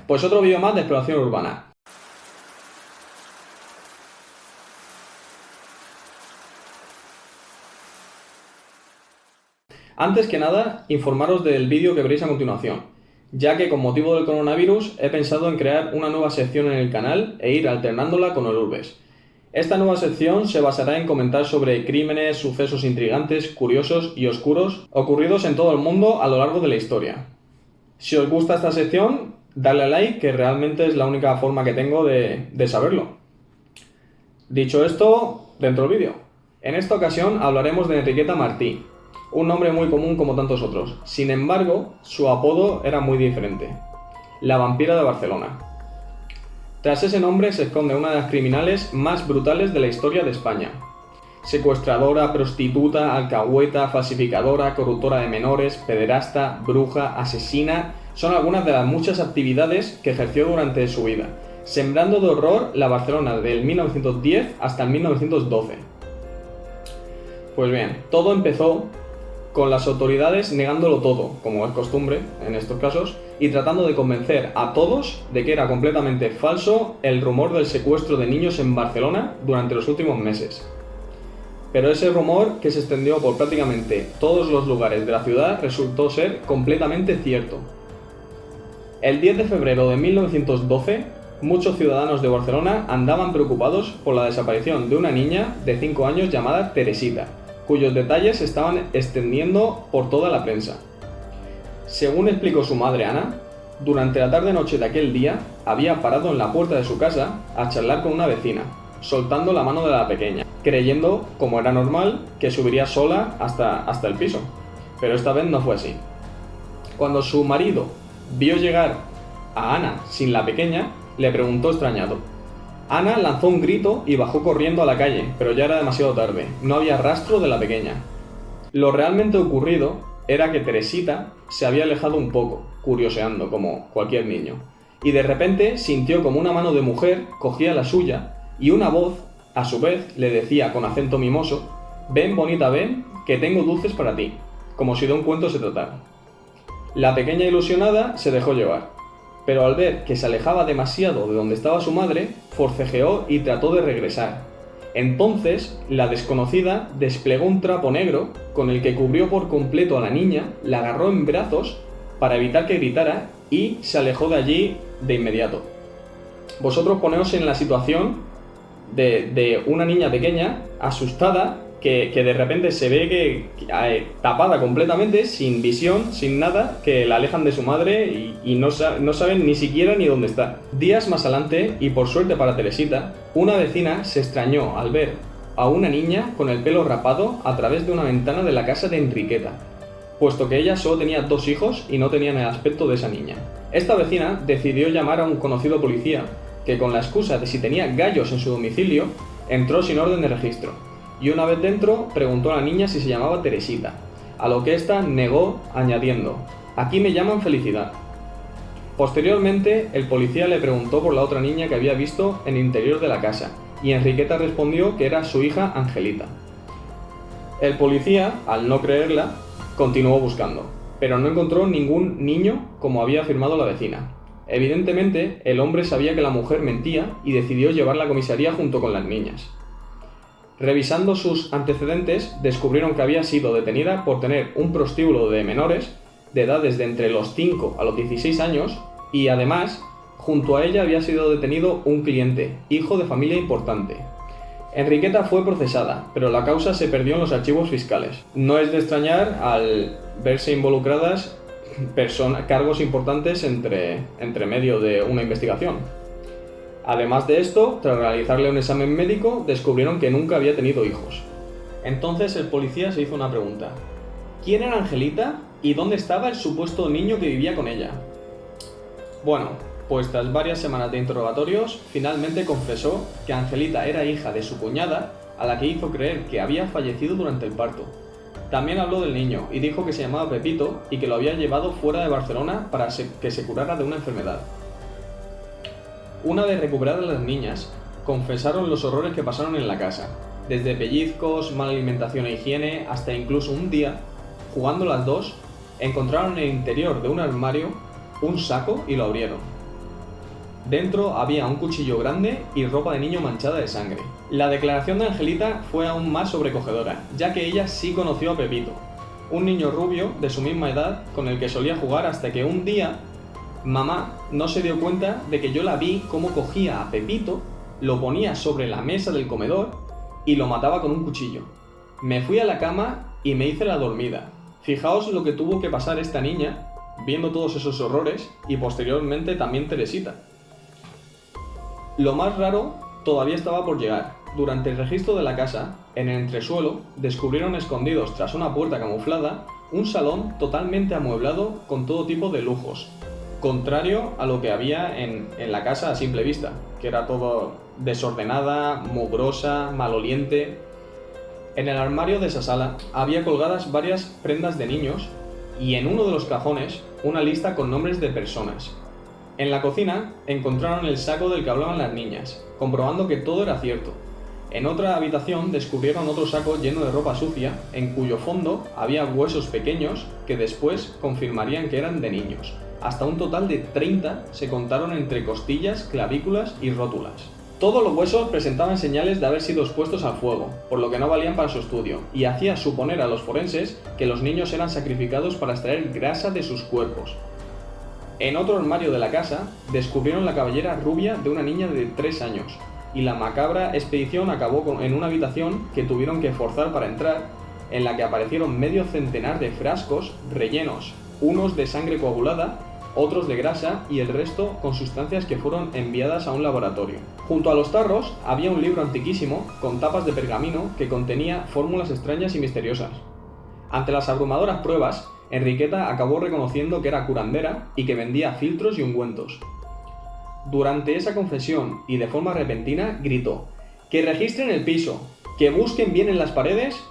Pues otro vídeo más de exploración urbana. Antes que nada, informaros del vídeo que veréis a continuación, ya que con motivo del coronavirus he pensado en crear una nueva sección en el canal e ir alternándola con el Urbes. Esta nueva sección se basará en comentar sobre crímenes, sucesos intrigantes, curiosos y oscuros ocurridos en todo el mundo a lo largo de la historia. Si os gusta esta sección, dadle a like, que realmente es la única forma que tengo de saberlo. Dicho esto, dentro del vídeo. En esta ocasión hablaremos de Enriqueta Martí, un nombre muy común como tantos otros. Sin embargo, su apodo era muy diferente: la vampira de Barcelona. Tras ese nombre se esconde una de las criminales más brutales de la historia de España. Secuestradora, prostituta, alcahueta, falsificadora, corruptora de menores, pederasta, bruja, asesina, son algunas de las muchas actividades que ejerció durante su vida, sembrando de horror la Barcelona del 1910 hasta el 1912. Pues bien, todo empezó con las autoridades negándolo todo, como es costumbre en estos casos, y tratando de convencer a todos de que era completamente falso el rumor del secuestro de niños en Barcelona durante los últimos meses. Pero ese rumor, que se extendió por prácticamente todos los lugares de la ciudad, resultó ser completamente cierto. El 10 de febrero de 1912, muchos ciudadanos de Barcelona andaban preocupados por la desaparición de una niña de 5 años llamada Teresita, cuyos detalles se estaban extendiendo por toda la prensa. Según explicó su madre Ana, durante la tarde-noche de aquel día había parado en la puerta de su casa a charlar con una vecina, soltando la mano de la pequeña, creyendo, como era normal, que subiría sola hasta el piso. Pero esta vez no fue así. Cuando su marido vio llegar a Ana sin la pequeña, le preguntó extrañado. Ana lanzó un grito y bajó corriendo a la calle, pero ya era demasiado tarde, no había rastro de la pequeña. Lo realmente ocurrido era que Teresita se había alejado un poco, curioseando como cualquier niño, y de repente sintió como una mano de mujer cogía la suya y una voz, a su vez, le decía con acento mimoso: «Ven, bonita, ven, que tengo dulces para ti», como si de un cuento se tratara. La pequeña ilusionada se dejó llevar, pero al ver que se alejaba demasiado de donde estaba su madre, forcejeó y trató de regresar. Entonces, la desconocida desplegó un trapo negro con el que cubrió por completo a la niña, la agarró en brazos para evitar que gritara y se alejó de allí de inmediato. Vosotros poneos en la situación de una niña pequeña, asustada, que de repente se ve tapada completamente, sin visión, sin nada, que la alejan de su madre y no saben ni siquiera ni dónde está. Días más adelante, y por suerte para Teresita, una vecina se extrañó al ver a una niña con el pelo rapado a través de una ventana de la casa de Enriqueta, puesto que ella solo tenía 2 hijos y no tenían el aspecto de esa niña. Esta vecina decidió llamar a un conocido policía, que con la excusa de si tenía gallos en su domicilio, entró sin orden de registro, y una vez dentro preguntó a la niña si se llamaba Teresita, a lo que ésta negó añadiendo: «Aquí me llaman Felicidad». Posteriormente, el policía le preguntó por la otra niña que había visto en el interior de la casa, y Enriqueta respondió que era su hija Angelita. El policía, al no creerla, continuó buscando, pero no encontró ningún niño como había afirmado la vecina. Evidentemente, el hombre sabía que la mujer mentía y decidió llevarla a comisaría junto con las niñas. Revisando sus antecedentes, descubrieron que había sido detenida por tener un prostíbulo de menores de edades de entre los 5 a los 16 años y además, junto a ella había sido detenido un cliente, hijo de familia importante. Enriqueta fue procesada, pero la causa se perdió en los archivos fiscales. No es de extrañar al verse involucradas cargos importantes entre medio de una investigación. Además de esto, tras realizarle un examen médico, descubrieron que nunca había tenido hijos. Entonces el policía se hizo una pregunta: ¿quién era Angelita y dónde estaba el supuesto niño que vivía con ella? Bueno, pues tras varias semanas de interrogatorios, finalmente confesó que Angelita era hija de su cuñada, a la que hizo creer que había fallecido durante el parto. También habló del niño y dijo que se llamaba Pepito y que lo había llevado fuera de Barcelona para que se curara de una enfermedad. Una vez recuperadas las niñas, confesaron los horrores que pasaron en la casa, desde pellizcos, mala alimentación e higiene, hasta incluso un día, jugando las dos, encontraron en el interior de un armario un saco y lo abrieron. Dentro había un cuchillo grande y ropa de niño manchada de sangre. La declaración de Angelita fue aún más sobrecogedora, ya que ella sí conoció a Pepito, un niño rubio de su misma edad con el que solía jugar hasta que un día mamá no se dio cuenta de que yo la vi cómo cogía a Pepito, lo ponía sobre la mesa del comedor y lo mataba con un cuchillo. Me fui a la cama y me hice la dormida. Fijaos lo que tuvo que pasar esta niña viendo todos esos horrores y posteriormente también Teresita. Lo más raro todavía estaba por llegar. Durante el registro de la casa, en el entresuelo, descubrieron escondidos tras una puerta camuflada un salón totalmente amueblado con todo tipo de lujos, contrario a lo que había en la casa a simple vista, que era todo desordenada, mugrosa, maloliente. En el armario de esa sala había colgadas varias prendas de niños y en uno de los cajones una lista con nombres de personas. En la cocina encontraron el saco del que hablaban las niñas, comprobando que todo era cierto. En otra habitación descubrieron otro saco lleno de ropa sucia, en cuyo fondo había huesos pequeños que después confirmarían que eran de niños. Hasta un total de 30 se contaron entre costillas, clavículas y rótulas. Todos los huesos presentaban señales de haber sido expuestos al fuego, por lo que no valían para su estudio, y hacía suponer a los forenses que los niños eran sacrificados para extraer grasa de sus cuerpos. En otro armario de la casa, descubrieron la cabellera rubia de una niña de 3 años, y la macabra expedición acabó en una habitación que tuvieron que forzar para entrar, en la que aparecieron medio centenar de frascos rellenos, unos de sangre coagulada, otros de grasa y el resto con sustancias que fueron enviadas a un laboratorio. Junto a los tarros había un libro antiquísimo con tapas de pergamino que contenía fórmulas extrañas y misteriosas. Ante las abrumadoras pruebas, Enriqueta acabó reconociendo que era curandera y que vendía filtros y ungüentos. Durante esa confesión y de forma repentina gritó: «Que registren el piso, que busquen bien en las paredes,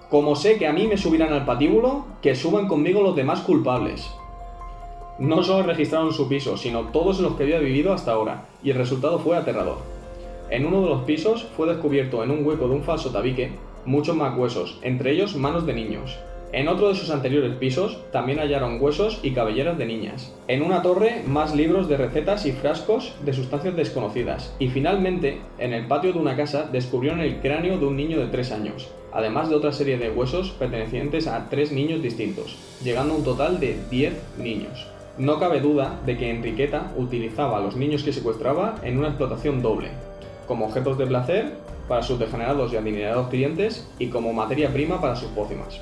como sé que a mí me subirán al patíbulo, que suban conmigo los demás culpables». No solo registraron su piso, sino todos los que había vivido hasta ahora, y el resultado fue aterrador. En uno de los pisos fue descubierto en un hueco de un falso tabique muchos más huesos, entre ellos manos de niños. En otro de sus anteriores pisos también hallaron huesos y cabelleras de niñas. En una torre más libros de recetas y frascos de sustancias desconocidas. Y finalmente, en el patio de una casa descubrieron el cráneo de un niño de 3 años, además de otra serie de huesos pertenecientes a 3 niños distintos, llegando a un total de 10 niños. No cabe duda de que Enriqueta utilizaba a los niños que secuestraba en una explotación doble, como objetos de placer para sus degenerados y adinerados clientes y como materia prima para sus pócimas.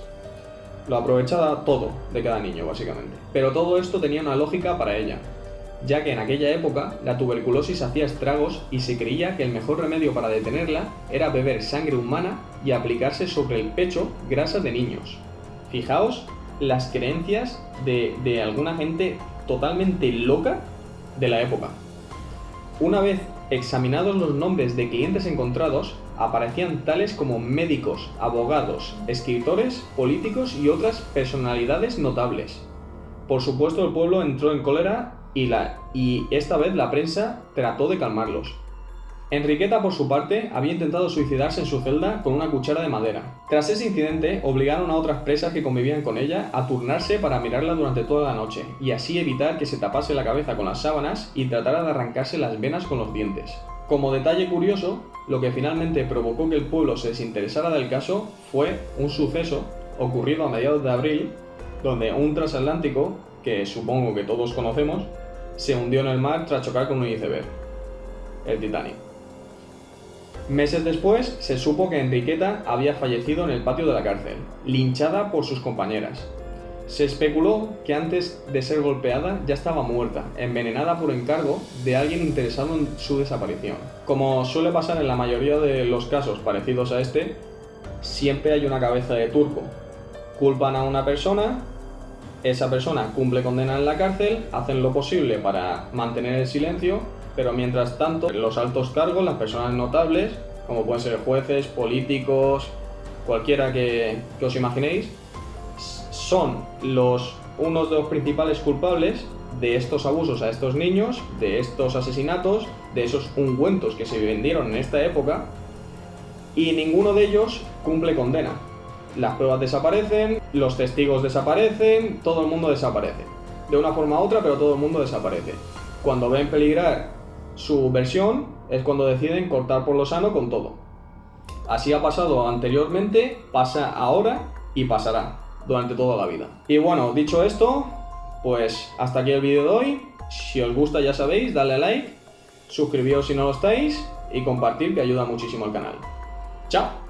Lo aprovechaba todo de cada niño, básicamente. Pero todo esto tenía una lógica para ella, ya que en aquella época la tuberculosis hacía estragos y se creía que el mejor remedio para detenerla era beber sangre humana y aplicarse sobre el pecho grasa de niños. Fijaos las creencias de alguna gente totalmente loca de la época. Una vez examinados los nombres de clientes encontrados, aparecían tales como médicos, abogados, escritores, políticos y otras personalidades notables. Por supuesto, el pueblo entró en cólera y esta vez la prensa trató de calmarlos. Enriqueta, por su parte, había intentado suicidarse en su celda con una cuchara de madera. Tras ese incidente, obligaron a otras presas que convivían con ella a turnarse para mirarla durante toda la noche, y así evitar que se tapase la cabeza con las sábanas y tratara de arrancarse las venas con los dientes. Como detalle curioso, lo que finalmente provocó que el pueblo se desinteresara del caso fue un suceso ocurrido a mediados de abril, donde un transatlántico, que supongo que todos conocemos, se hundió en el mar tras chocar con un iceberg, el Titanic. Meses después se supo que Enriqueta había fallecido en el patio de la cárcel, linchada por sus compañeras. Se especuló que antes de ser golpeada ya estaba muerta, envenenada por encargo de alguien interesado en su desaparición. Como suele pasar en la mayoría de los casos parecidos a este, siempre hay una cabeza de turco. Culpan a una persona, esa persona cumple condena en la cárcel, hacen lo posible para mantener el silencio, pero mientras tanto los altos cargos, las personas notables, como pueden ser jueces, políticos, cualquiera que os imaginéis, son unos de los principales culpables de estos abusos a estos niños, de estos asesinatos, de esos ungüentos que se vendieron en esta época, y ninguno de ellos cumple condena. Las pruebas desaparecen, los testigos desaparecen, todo el mundo desaparece. De una forma u otra, pero todo el mundo desaparece. Cuando ven peligrar su versión es cuando deciden cortar por lo sano con todo. Así ha pasado anteriormente, pasa ahora y pasará durante toda la vida. Y bueno, dicho esto, pues hasta aquí el vídeo de hoy. Si os gusta, ya sabéis, dale a like, suscribíos si no lo estáis y compartir, que ayuda muchísimo al canal. ¡Chao!